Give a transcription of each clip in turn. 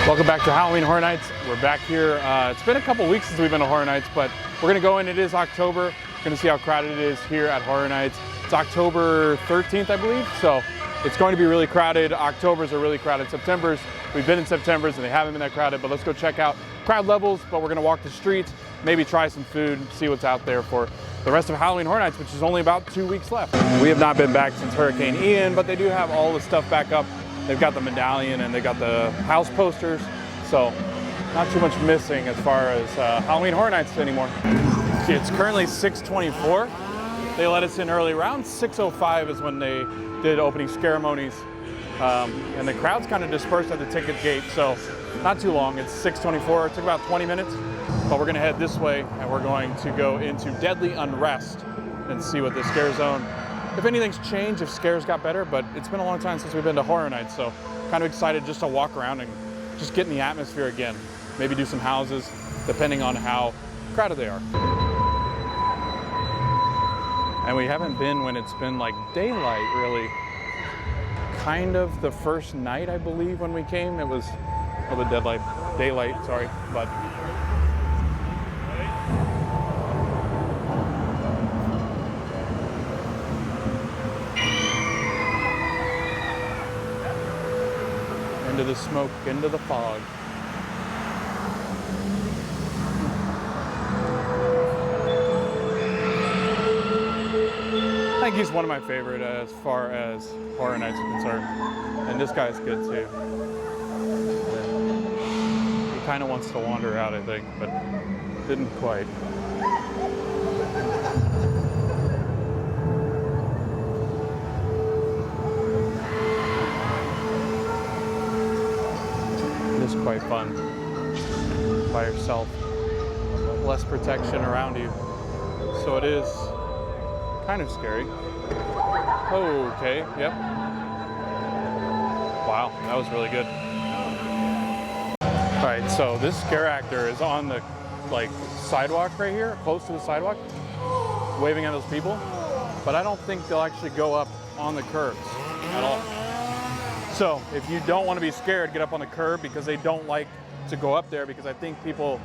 Welcome back to Halloween Horror Nights. We're back here. It's been a couple weeks since we've been to Horror Nights, but we're gonna go in. It is October. We're gonna see how crowded it is here at Horror Nights. It's October 13th, I believe, so it's going to be really crowded. Octobers are really crowded. September's, we've been in September's and they haven't been that crowded, but let's go check out crowd levels. But we're gonna walk the streets, maybe try some food, see what's out there for the rest of Halloween Horror Nights, which is only about 2 weeks left. We have not been back since Hurricane Ian, but they do have all the stuff back up. They've got the medallion and they got the house posters. So not too much missing as far as Halloween Horror Nights anymore. It's currently 6:24. They let us in early. Around 6:05 is when they did opening ceremonies. And the crowd's kind of dispersed at the ticket gate, so not too long. It's 6:24. It took about 20 minutes. But we're gonna head this way and we're going to go into Deadly Unrest and see what the scare zone, if anything's changed, if scares got better. But it's been a long time since we've been to Horror Nights, so kind of excited just to walk around and just get in the atmosphere again. Maybe do some houses, depending on how crowded they are. And we haven't been when it's been like daylight, really. Kind of the first night, I believe, when we came, it was, oh, the daylight, sorry, but. Into the smoke, into the fog. I think he's one of my favorite as far as Horror Nights are concerned. And this guy's good too. He kind of wants to wander out, I think, but didn't quite. It's quite fun by yourself, less protection around you, so it is kind of scary. Okay, yep. Wow, that was really good. All right, so this scare actor is on the sidewalk right here, close to the sidewalk, waving at those people, but I don't think they'll actually go up on the curbs at all. So if you don't want to be scared, get up on the curb, because they don't like to go up there, because I think people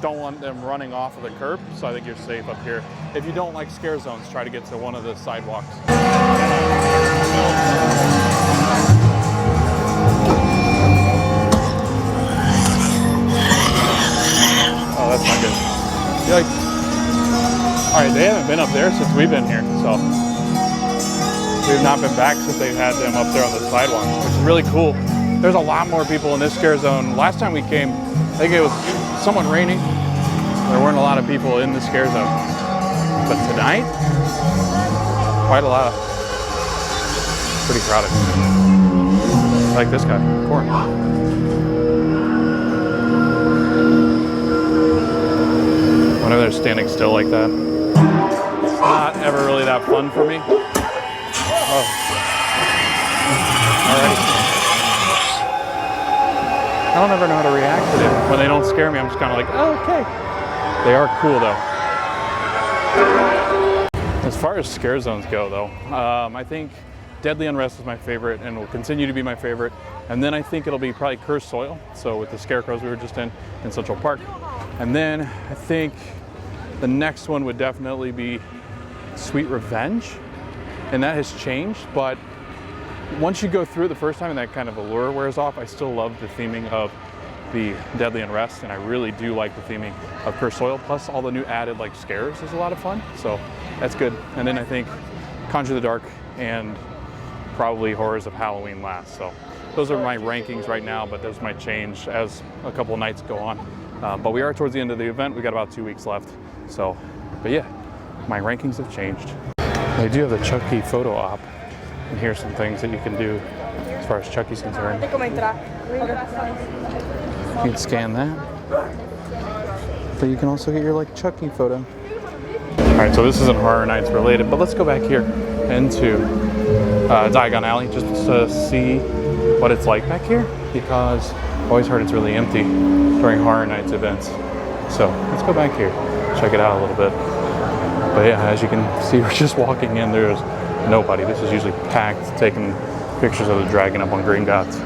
don't want them running off of the curb. So I think you're safe up here. If you don't like scare zones, try to get to one of the sidewalks. Oh, that's not good. Yikes. All right, they haven't been up there since we've been here, so. We've not been back since they've had them up there on the sidewalk, which is really cool. There's a lot more people in this scare zone. Last time we came, I think it was somewhat rainy. There weren't a lot of people in the scare zone. But tonight, quite a lot. Pretty crowded. I like this guy, Corn. Whenever they're standing still like that, it's not ever really that fun for me. Oh. Alrighty. I don't ever know how to react to them. When they don't scare me, I'm just kind of like, oh, okay. They are cool, though. As far as scare zones go, though, I think Deadly Unrest is my favorite and will continue to be my favorite. And then I think it'll be probably Cursed Soil, so with the scarecrows we were just in Central Park. And then I think the next one would definitely be Sweet Revenge. And that has changed, but once you go through it the first time and that kind of allure wears off, I still love the theming of the Deadly Unrest, and I really do like the theming of Cursed Soil, plus all the new added scares is a lot of fun, so that's good. And then I think Conjure the Dark and probably Horrors of Halloween last, so those are my rankings right now, but those might change as a couple nights go on. But we are towards the end of the event. We got about 2 weeks left, so, but yeah, my rankings have changed. They do have the Chucky photo op, and here's some things that you can do as far as Chucky's concerned. You can scan that, but you can also get your Chucky photo. All right, so this isn't Horror Nights related, but let's go back here into Diagon Alley just to see what it's like back here, because I've always heard it's really empty during Horror Nights events. So let's go back here, check it out a little bit. But yeah, as you can see, we're just walking in. There's nobody. This is usually packed, taking pictures of the dragon up on Green Dots.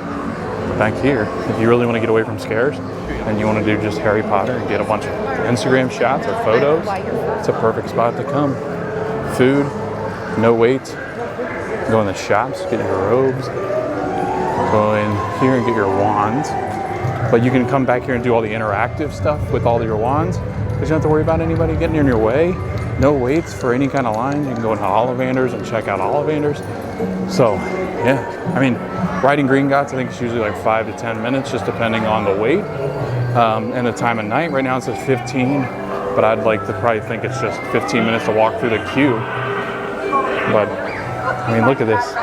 back here, if you really want to get away from scares and you want to do just Harry Potter and get a bunch of Instagram shots or photos, it's a perfect spot to come. Food, no wait. Go in the shops, get your robes. Go in here and get your wands. But you can come back here and do all the interactive stuff with all your wands, because you don't have to worry about anybody getting in your way. No waits for any kind of lines. You can go into Ollivanders and check out Ollivanders. So, yeah, I mean, riding Gringotts, I think it's usually like 5 to 10 minutes, just depending on the wait and the time of night. Right now it says 15, but I'd like to probably think it's just 15 minutes to walk through the queue. But, I mean, look at this.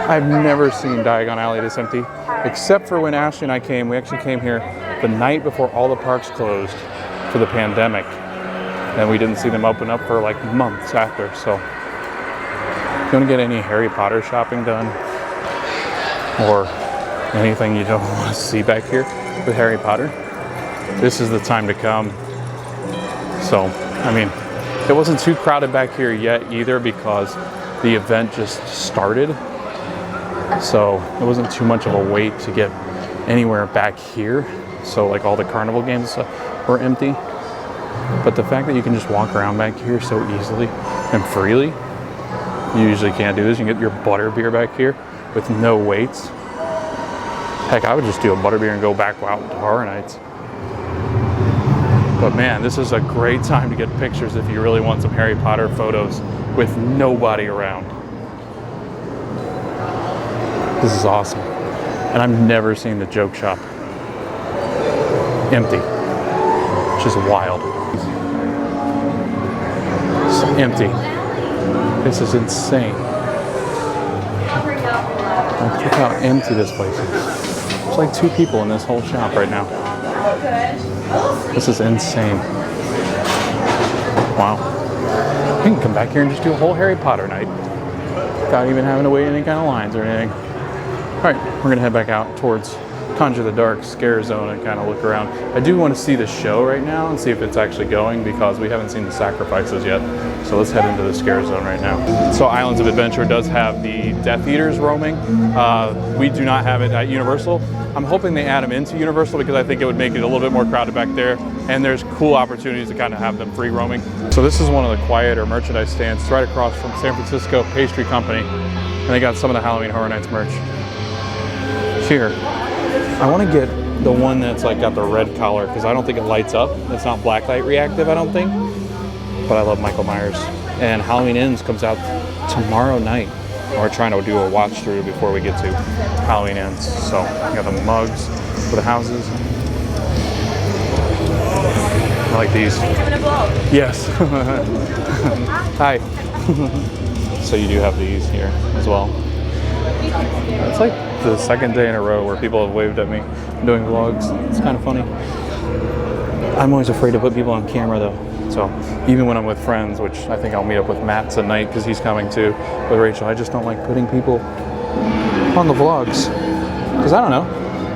I've never seen Diagon Alley this empty, except for when Ashley and I came. We actually came here the night before all the parks closed for the pandemic, and we didn't see them open up for like months after. So if you want to get any Harry Potter shopping done or anything you don't want to see back here with Harry Potter, this is the time to come. So, I mean, it wasn't too crowded back here yet either, because the event just started. So it wasn't too much of a wait to get anywhere back here. So like all the carnival games were empty. But the fact that you can just walk around back here so easily and freely, you usually can't do this. You can get your butterbeer back here with no waits. Heck, I would just do a butterbeer and go back out to Horror Nights. But man, this is a great time to get pictures if you really want some Harry Potter photos with nobody around. This is awesome. And I've never seen the joke shop empty, which is wild. It's empty. This is insane. Look how empty this place is. There's like 2 people in this whole shop right now. This is insane. Wow. You can come back here and just do a whole Harry Potter night without even having to wait any kind of lines or anything. All right, we're gonna head back out towards Conjure the Dark Scare Zone and kind of look around. I do want to see the show right now and see if it's actually going, because we haven't seen the sacrifices yet. So let's head into the Scare Zone right now. So Islands of Adventure does have the Death Eaters roaming. We do not have it at Universal. I'm hoping they add them into Universal, because I think it would make it a little bit more crowded back there, and there's cool opportunities to kind of have them free roaming. So this is one of the quieter merchandise stands. It's right across from San Francisco Pastry Company, and they got some of the Halloween Horror Nights merch. Here, I want to get the one that's like got the red collar, because I don't think it lights up. It's not blacklight reactive, I don't think. But I love Michael Myers. And Halloween Ends comes out tomorrow night. We're trying to do a watch through before we get to Halloween Ends. So you got the mugs for the houses. I like these. Yes. Hi. So you do have these here as well. It's like the second day in a row where people have waved at me doing vlogs. It's kind of funny. I'm always afraid to put people on camera though. So even when I'm with friends, which I think I'll meet up with Matt tonight because he's coming too, with Rachel, I just don't like putting people on the vlogs. Because I don't know.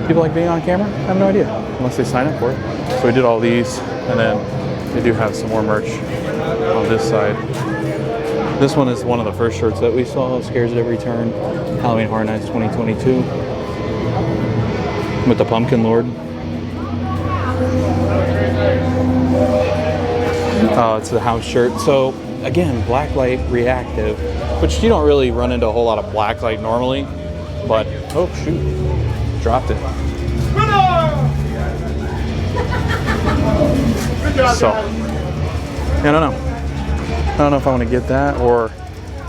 People like being on camera? I have no idea. Unless they sign up for it. So we did all these, and then they do have some more merch on this side. This one is one of the first shirts that we saw, Scares at Every Turn, Halloween Horror Nights 2022, with the Pumpkin Lord. It's the house shirt. So again, blacklight reactive, which you don't really run into a whole lot of blacklight normally, but oh shoot, dropped it. So I don't know. I don't know if I want to get that, or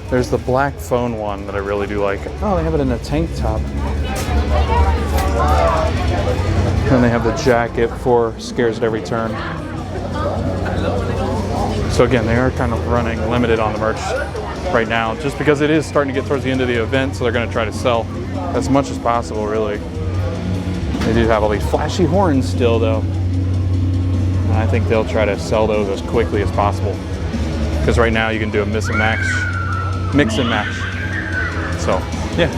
there's the black phone one that I really do like. Oh, they have it in a tank top. And they have the jacket for Scares at Every Turn. So again, they are kind of running limited on the merch right now, just because it is starting to get towards the end of the event, so they're going to try to sell as much as possible, really. They do have all these flashy horns still, though. And I think they'll try to sell those as quickly as possible. Because right now you can do a mix and match. So, yeah.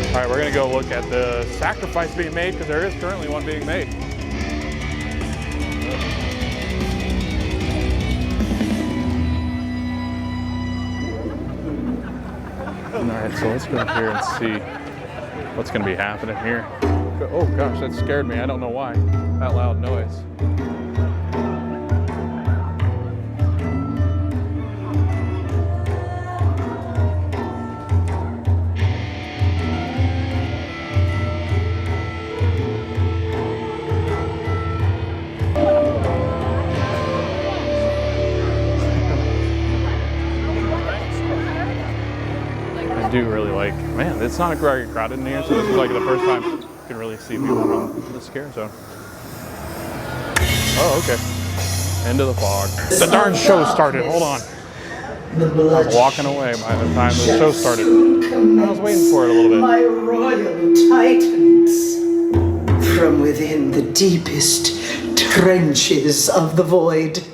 All right, we're gonna go look at the sacrifice being made, because there is currently one being made. All right, so let's go here and see what's gonna be happening here. Oh gosh, that scared me. I don't know why. That loud noise. I do really like, man, it's not very crowded in here, so this is like the first time you can really see people from the scare zone. Oh, okay. Into the fog. The darn show started, hold on. I was walking away by the time the show started. I was waiting for it a little bit. My royal titans, from within the deepest trenches of the void,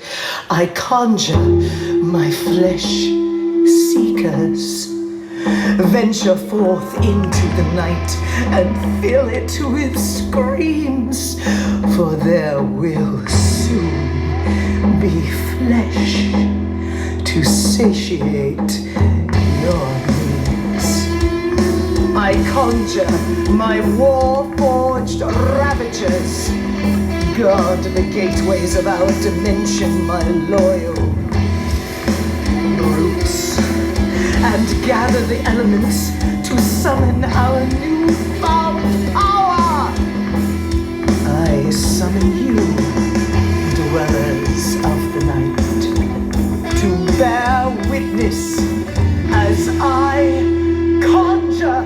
I conjure my flesh seekers. Venture forth into the night and fill it with screams, for there will soon be flesh to satiate your needs. I conjure my war-forged ravagers, guard the gateways of our dimension, my loyal brutes, and gather the elements to summon our newfound power. I summon you, dwellers of the night, to bear witness as I conjure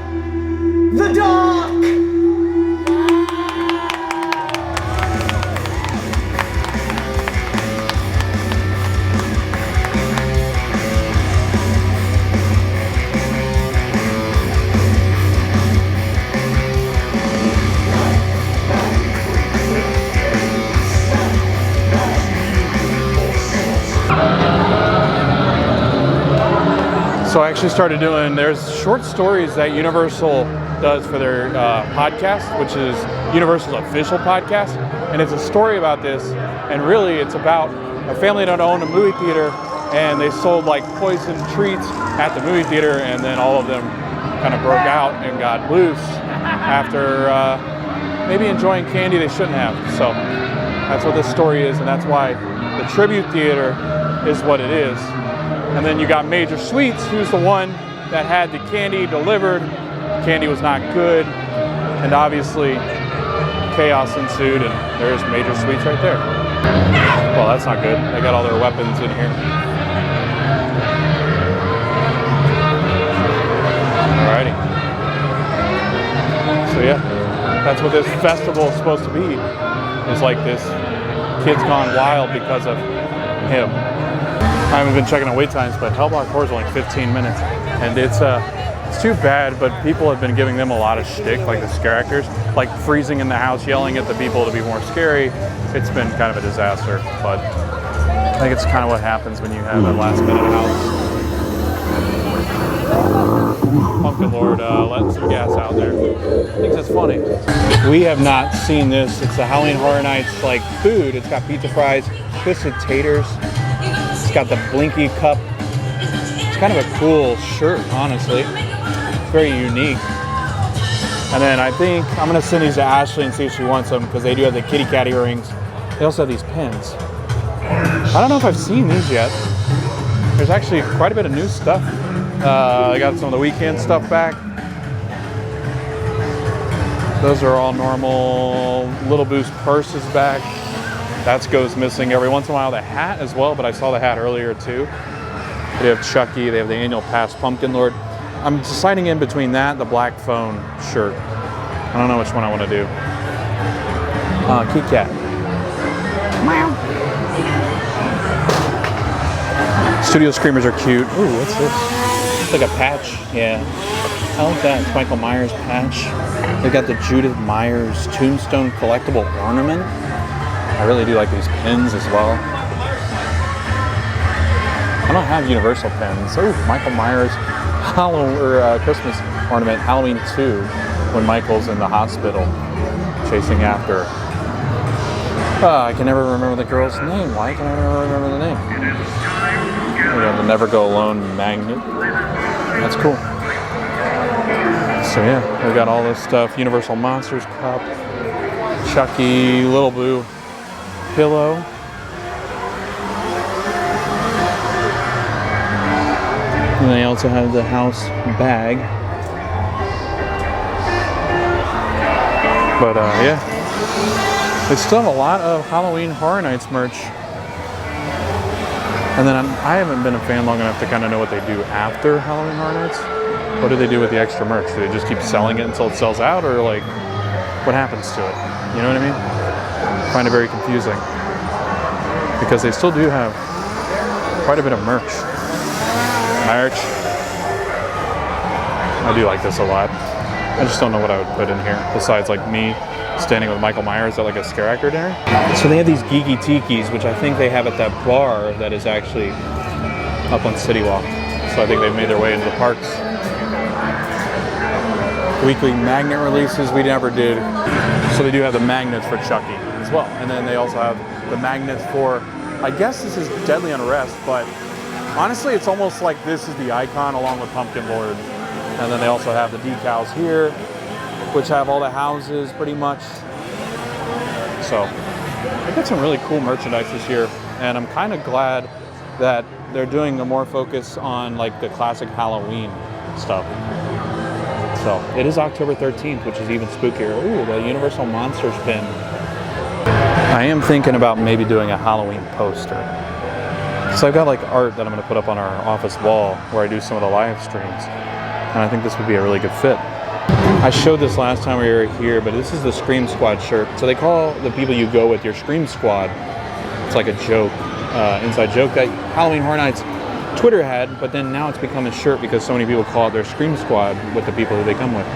the dark. So I actually started doing, there's short stories that Universal does for their podcast, which is Universal's official podcast. And it's a story about this. And really it's about a family that owned a movie theater and they sold like poison treats at the movie theater. And then all of them kind of broke out and got loose after maybe enjoying candy they shouldn't have. So that's what this story is. And that's why the tribute theater is what it is. And then you got Major Sweets, who's the one that had the candy delivered. Candy was not good, and obviously chaos ensued, and there's Major Sweets right there. Well, that's not good. They got all their weapons in here. Alrighty. So yeah, that's what this festival is supposed to be. It's like this kid's gone wild because of him. I haven't been checking on wait times, but Hellblock Horror is only 15 minutes, and it's too bad. But people have been giving them a lot of shtick, like the scare actors, like freezing in the house, yelling at the people to be more scary. It's been kind of a disaster, but I think it's kind of what happens when you have a last-minute house. Pumpkin Lord letting some gas out there. Thinks it's funny. We have not seen this. It's the Halloween Horror Nights like food. It's got pizza fries, twisted taters. It's got the Blinky cup. It's kind of a cool shirt, honestly. It's very unique. And then I think I'm gonna send these to Ashley and see if she wants them because they do have the kitty cat earrings. They also have these pins. I don't know if I've seen these yet. There's actually quite a bit of new stuff. I got some of the weekend stuff back. Those are all normal. Little Boost purse is back. That goes missing every once in a while. The hat as well, but I saw the hat earlier too. They have Chucky, they have the annual pass Pumpkin Lord. I'm deciding in between that and the black phone shirt. I don't know which one I want to do. Kit Kat. Meow. Studio Screamers are cute. Ooh, what's this? It's like a patch. Yeah. I like that. It's Michael Myers patch. They got the Judith Myers Tombstone collectible ornament. I really do like these pins as well. I don't have Universal pins. Oh, Michael Myers Christmas ornament, Halloween 2, when Michael's in the hospital chasing after. I can never remember the girl's name. Why can I never remember the name? You know, the Never Go Alone magnet. That's cool. So yeah, we got all this stuff. Universal Monsters cup, Chucky, Little Boo pillow. And they also have the house bag. But yeah, they still have a lot of Halloween Horror Nights merch. And then I haven't been a fan long enough to kind of know what they do after Halloween Horror Nights. What do they do with the extra merch? Do they just keep selling it until it sells out, or like, what happens to it? You know what I mean? I find it very confusing. Because they still do have quite a bit of merch. I do like this a lot. I just don't know what I would put in here besides like me standing with Michael Myers at like a scare actor dinner. So they have these geeky tikis, which I think they have at that bar that is actually up on City Walk. So I think they've made their way into the parks. Weekly magnet releases we never did. So they do have the magnets for Chucky as well. And then they also have the magnets for, I guess this is Deadly Unrest, but honestly it's almost like this is the icon along with Pumpkin Lord. And then they also have the decals here, which have all the houses pretty much. So they got some really cool merchandise this year, and I'm kind of glad that they're doing a more focus on like the classic Halloween stuff. So it is October 13th, which is even spookier. Ooh, the Universal Monsters pin. I am thinking about maybe doing a Halloween poster. So I've got like art that I'm going to put up on our office wall where I do some of the live streams. And I think this would be a really good fit. I showed this last time we were here, but this is the Scream Squad shirt. So they call the people you go with your Scream Squad. It's like a joke, inside joke that Halloween Horror Nights Twitter had, but then now it's become a shirt because so many people call it their Scream Squad with the people who they come with.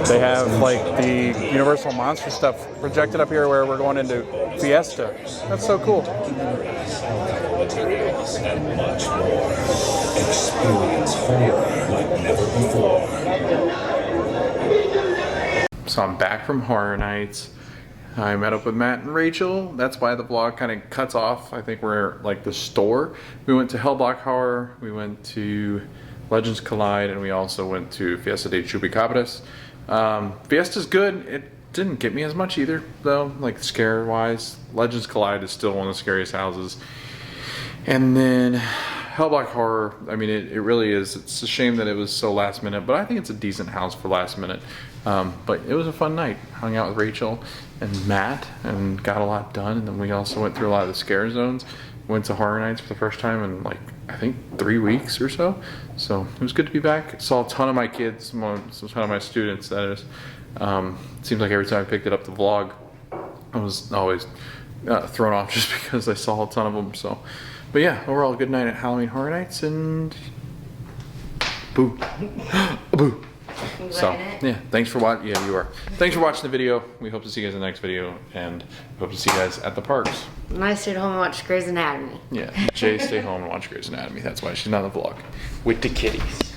They have like the Universal Monster stuff projected up here where we're going into Fiesta. That's so cool. So I'm back from Horror Nights. I met up with Matt and Rachel. That's why the vlog kind of cuts off. I think we're like the store. We went to Hellblock Horror, we went to Legends Collide, and we also went to Fiesta de Chupacabras. Fiesta's good. It didn't get me as much either, though, like scare wise. Legends Collide is still one of the scariest houses. And then Hellblock Horror, I mean, it really is. It's a shame that it was so last minute, but I think it's a decent house for last minute. But it was a fun night. Hung out with Rachel and Matt and got a lot done. And then we also went through a lot of the scare zones. Went to Horror Nights for the first time in like, I think 3 weeks or so. So it was good to be back. Saw a ton of my kids, a ton of my students, that is. Seems like every time I picked it up to vlog, I was always thrown off just because I saw a ton of them. So, but yeah, overall a good night at Halloween Horror Nights, and boo, boo. So yeah, thanks for watching. Yeah, you are. Thanks for watching the video. We hope to see you guys in the next video, and we hope to see you guys at the parks. And I stayed home and watched Grey's Anatomy. Yeah, Jay stayed home and watched Grey's Anatomy. That's why she's not in the vlog with the kitties.